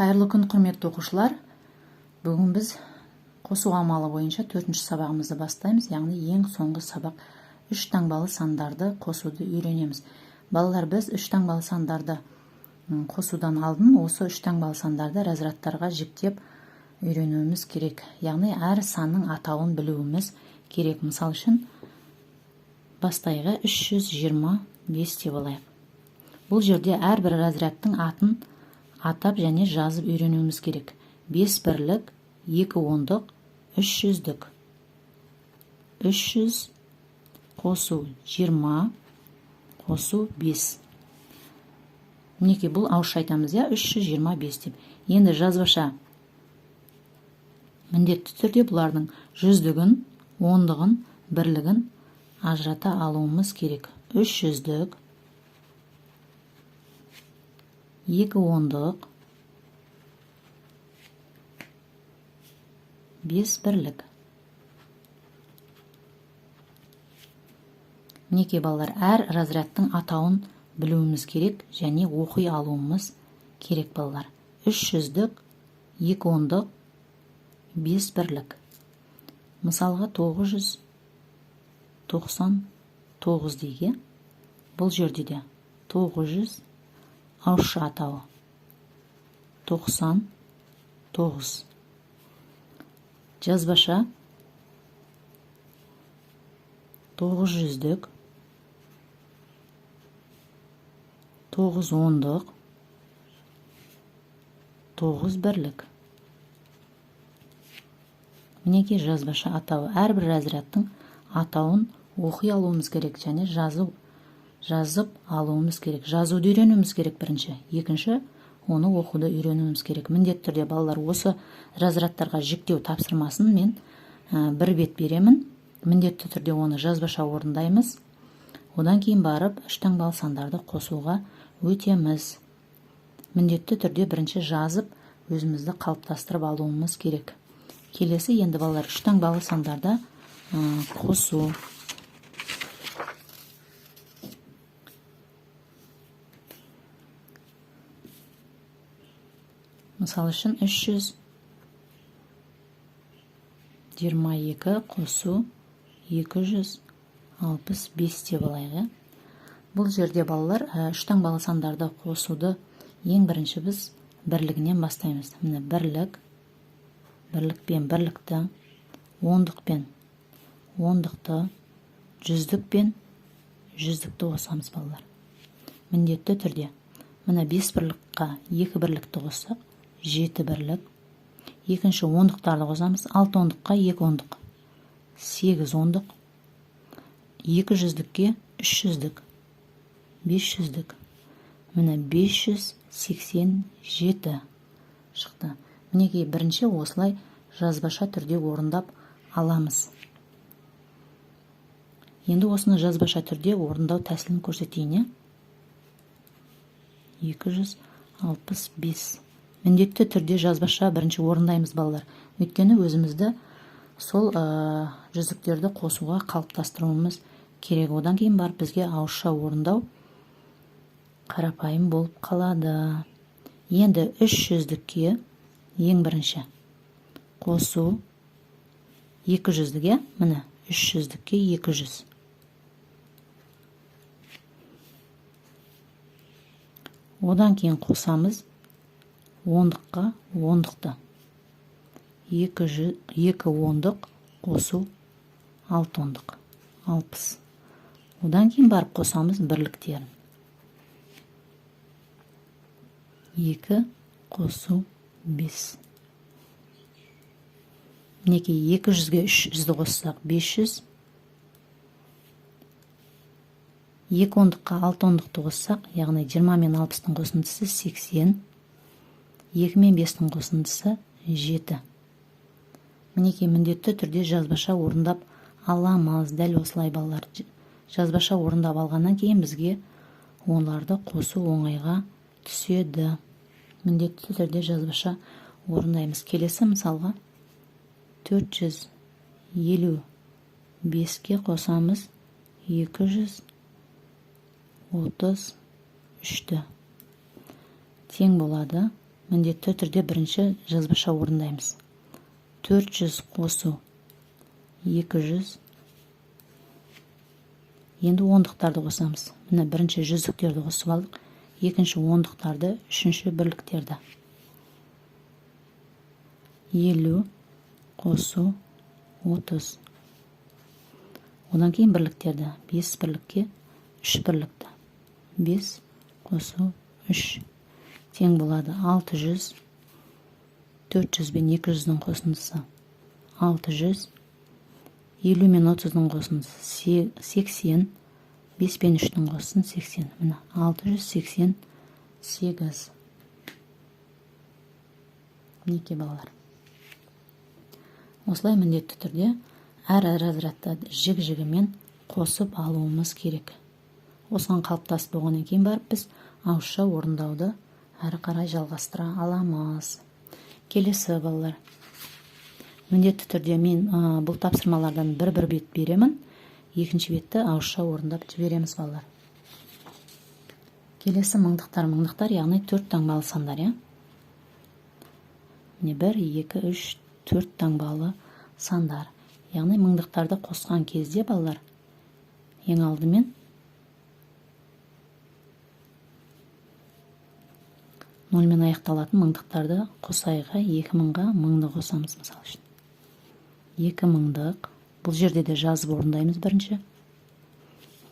Қайырлы күн, құрметті оқушылар. Бүгін біз қосу амалы бойынша 4-ші сабағымызды бастаймыз. Яғни ең соңғы сабақ 3 таңбалы сандарды қосуды үйренеміз. Балалар, біз 3 таңбалы сандарды қосудан алдын осы 3 таңбалы сандарды разрядтарға жіктеп үйренуіміз керек. Яғни әр санның атауын білуіміз керек. Мысал үшін бастайғы 325 деп алайық. Бұл жерде әрбір разрядтың атын атап және жазып үйренуіміз керек. 5 бірлік, 2 ондық, 300-дік. 300 қосу 20 қосу 5. Мінекей, бұл ауызша айтамыз, 325 деп. Енді жазбаша міндетті түрде бұлардың 100-дігін, ондығын, бірлігін ажырата алуымыз керек. 300-дік, 2 ондық, 5 бірлік. Мінекей балалар, әр разрядтың атауын білуіміз керек және оқи алуымыз керек балалар. 300-дік, 2 ондық, 5 бірлік. Мысалға 999 дейге. Бұл жерде де 900 ауызша атауы 99. Жазбаша 900-дік, 9 ондық, 9 бірлік. Мінекей жазбаша атауы. Әрбір разрядтың атауын оқи алуымыз керек және жазып алуымыз керек. Жазуды үйренуіміз керек бірінші. Екінші, оны оқуды үйренуіміз керек. Міндетті түрде балалар, осы разрядтарға жіктеу тапсырмасын мен бір бет беремін. Міндетті түрде оны жазбаша орындаймыз. Одан кейін барып 3 таңбалы сандарды қосуға өтеміз. Міндетті түрде бірінші жазып өзімізді қалыптастырып алуымыз керек. Келесі, енді балалар, 3 таңбалы сандарды қосу. Мысал үшін 322 қосу 265 деп алайық. Бұл жерде балалар 3 таңбалы сандарды қосуды ең бірінші біз бірлігінен бастаймыз. Міне бірлік, бірлікпен бірлікті, ондықпен ондықты, жүздікпен жүздікті қосамыз балалар. Міндетті түрде. Міне 5 бірлікқа 2 бірлікті қоссақ 7 бірлік. Екінші ондықтарды қосамыз. 6 ондыққа 2 ондық 8 ондық. 200-дікке 300-дік 500-дік. Міне 587 шықты. Мінекей, бірінші осылай жазбаша түрде орындап аламыз. Енді осыны жазбаша түрде орындау тәсілін көрсетейін. 265. Міндетті түрде жазбаша бірінші орындаймыз балалар. Өйткені өзімізді сол жүздіктерді қосуға қалыптастыруымыз керек. Одан кейін барып бізге ауызша орындау қарапайым болып қалады. Енді 300-дікке ең бірінші қосу 200-діге, міне 300-дікке 200. Одан кейін қосамыз ондыққа ондықты. 2 ондық қосу 6 ондық 60. Одан кейін барып қосамыз бірліктерін. 2 қосу 5. Мінекей, 200-ге 300-ді қоссақ 500. 2 ондыққа 6 ондықты қоссақ, яғни 20 мен 60-тың қосындысы 80. 2 мен 5-тің қосындысы 7. Мінекей, міндетті түрде жазбаша орындап аламыз. Дәл осылай балалар. Жазбаша орындап алғаннан кейін бізге оларды қосу оңайға түседі. Міндетті түрде жазбаша орындаймыз. Келесі мысалға 455-ке қосамыз 233-ті. тең болады міндетті түрде бірінші жазбаша орындаймыз. 400 қосу 200. Енді ондықтарды қосамыз. Міне бірінші жүздіктерді қосып алдық, екінші ондықтарды, үшінші бірліктерді. 50 қосу 30. Одан кейін бірліктерді. 5 бірлікке 3 бірлікті. 5 қосу 3 тең болады 600. 400 бен 200-дің қосындысы 600. 50 мен 30-ның қосындысы 80. 5 пен 3-дің қосын 80. Міне 688. Мінекей балалар. Осылай міндетті түрде әр разрядты жік-жігімен қосып алуымыз керек. Осыған қалыптасып болғаннан кейін барып біз ауызша орындауды әрі қарай жалғастыра аламыз. Келесі балалар. Міндетті түрде мен бұл тапсырмалардан бір бет беремін. Екінші бетті ауызша орындап жібереміз балалар. Келесі мыңдықтар, яғни 4 таңбалы сандар, иә? Міне 1, 2, 3, 4 таңбалы сандар. Яғни мыңдықтарды қосқан кезде балалар, ең алдымен нольмен аяқталатын мыңдықтарды қосайға 2000-ға мыңды қосамыз мысалы үшін. 2000-дық. Бұл жерде де жазып орындаймыз бірінші.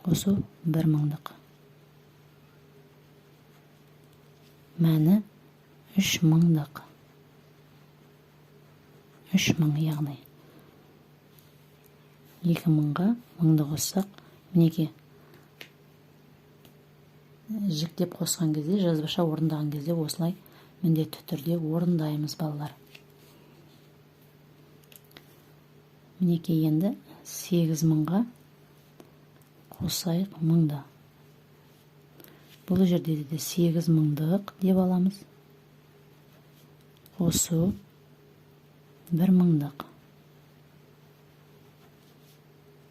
Қосу 1000-дық. Мәні 3000-дық. 3000 яғни. 2000-ға мыңды қоссақ, мінеке жіктеп қосқан кезде, жазбаша орындаған кезде осылай міндетті түрде орындаймыз балалар. Мінеке енді 8000-ға қосайық мыңды. Бұл жерде де 8000-дық деп аламыз. Қосу 1000-дық.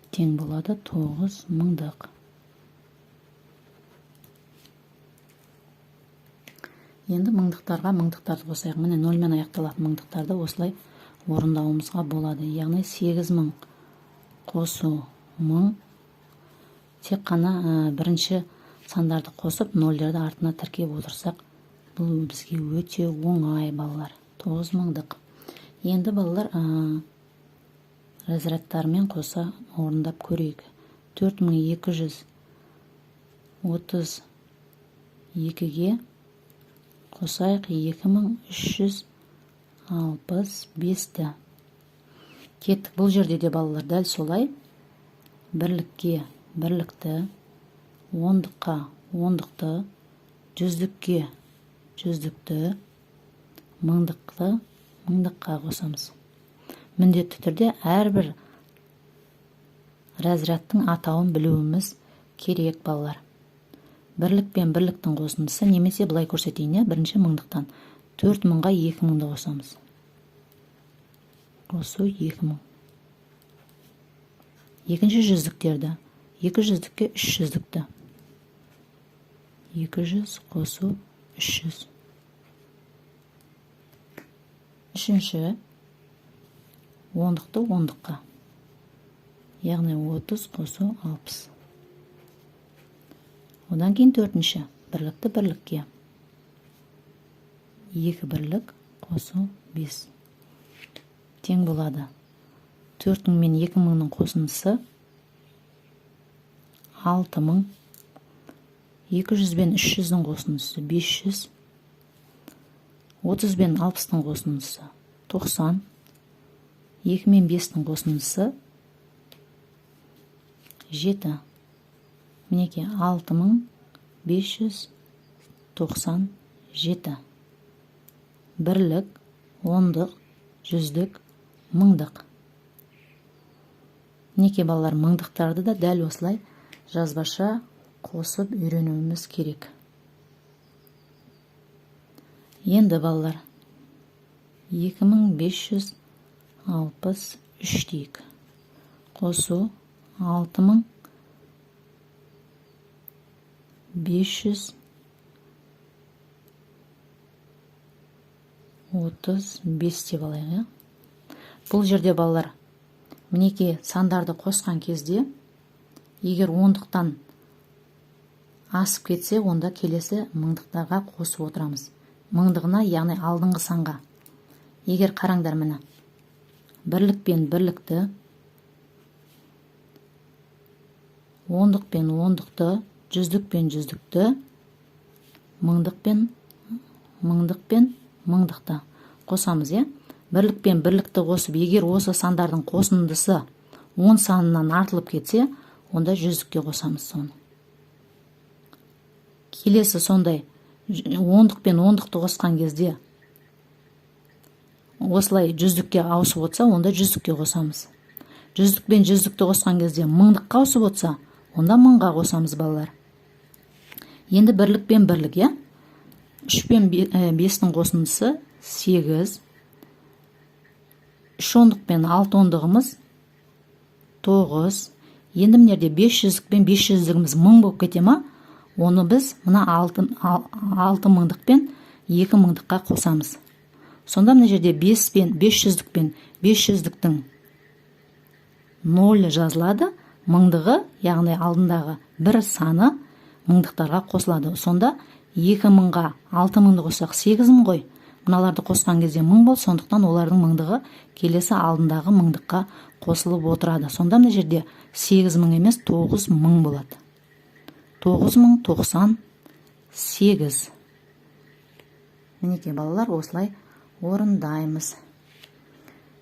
Тең болады 9000-дық. Енді мыңдықтарға мыңдықтарды қосайық. Міне нольмен аяқталатын мыңдықтарды осылай орындауымызға болады. Яғни 8000 қосу 1000. Тек қана бірінші сандарды қосып, нөлдерді артына тіркеп отырсақ, бұл бізге өте оңай балалар. 9000-дық. Енді балалар разрядтарымен қоса орындап көрейік. 4232-ге қосайық 2365-ті. Кеттік. Бұл жерде де балалар дәл солай. Бірлікке бірлікті, ондыққа ондықты, жүздікке жүздікті, мыңдыққа қосамыз. Міндетті түрде әрбір разрядтың атауын білуіміз керек балалар. Бірлік пен бірліктің қосындысы, немесе былай көрсетейін, бірінші мыңдықтан 4000-ға 2000-ді қосамыз. Қосу 2000. Екінші жүздіктерді, 200-дікке 300-дікті. 200 қосу 300. Үшінші ондықты ондыққа. Яғни 30 қосу 60. Одан кейін төртінші бірлікті бірлікке. 2 бірлік қосу 5. Тең болады. 4000 мен 2000-ның қосындысы 6000. 200 бен 300-дің қосындысы 500. 30 бен 60-ның қосындысы 90. 2 мен 5-дің қосындысы 7. Мінеке 6597. Бірлік, ондық, жүздік, мыңдық. Мінеке балалар, мыңдықтарды да дәл осылай жазбаша қосып үйренуіміз керек. Енді балалар 2563 дейік. Қосу 6500 35 деп алайық, иә. Бұл жерде балалар, мінекей сандарды қосқан кезде, егер ондықтан асып кетсе, онда келесі мыңдықтарға қосып отырамыз. Мыңдығына, яғни алдыңғы санға. Егер қараңдар міне, бірлік пен бірлікті, ондық пен ондықты, жүздік пен жүздікті, мыңдық пен мыңдықты қосамыз, е? Бірлік пен бірлікті қосып, егер осы сандардың қосындысы 10 санынан артылып кетсе, онда жүздікке қосамыз соны. Келесі сондай, ондық пен ондықты қосқан кезде, осылай жүздікке ауысып отса, онда жүздікке қосамыз. Жүздік пен жүздікті қосқан кезде мыңдыққа ауысып отса, онда мыңға қосамыз балалар. Енді бірлік пен бірлік, е? 3 пен 5-дің қосындысы 8, 3 ондық пен 6 ондығымыз 9. Енді мінерде 500 пен 500-дігіміз 1000 болып кете ма? Оны біз мына 6 мыңдық пен 2 мыңдыққа қосамыз. Сонда мына жерде 5 пен 500-дік пен 500-діктің 0 жазылады. Мыңдығы, яғни алдындағы бір саны мыңдықтарға қосылады. Сонда 2 мыңға 6 мыңды қоссақ 8 мың ғой. Мыналарды қосқан кезде 1000 бол, сондықтан олардың мыңдығы келесі алдындағы мыңдыққа қосылып отырады. Сонда мына жерде 8 мың емес 9 мың болады. 9098. Мінекей балалар, осылай орындаймыз.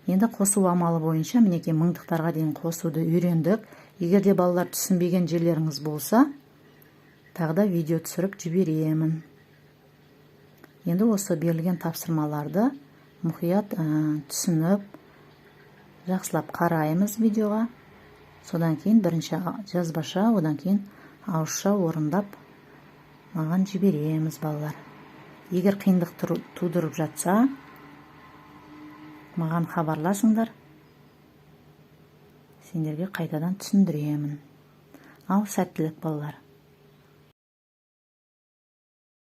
Енді қосу амалы бойынша мінекей мыңдықтарға дейін қосуды үйрендік. Егер де балалар түсінбеген жерлеріңіз болса, тағда видео түсіріп жіберемін. Енді осы берілген тапсырмаларды мұқият түсініп, жақсылап қараймыз видеоға. Содан кейін бірінші жазбаша, одан кейін ауызша орындап маған жібереміз балалар. Егер қиындық тудырып жатса, маған хабарласыңдар. Сендерге қайтадан түсіндіремін. Ал сәттілік балалар.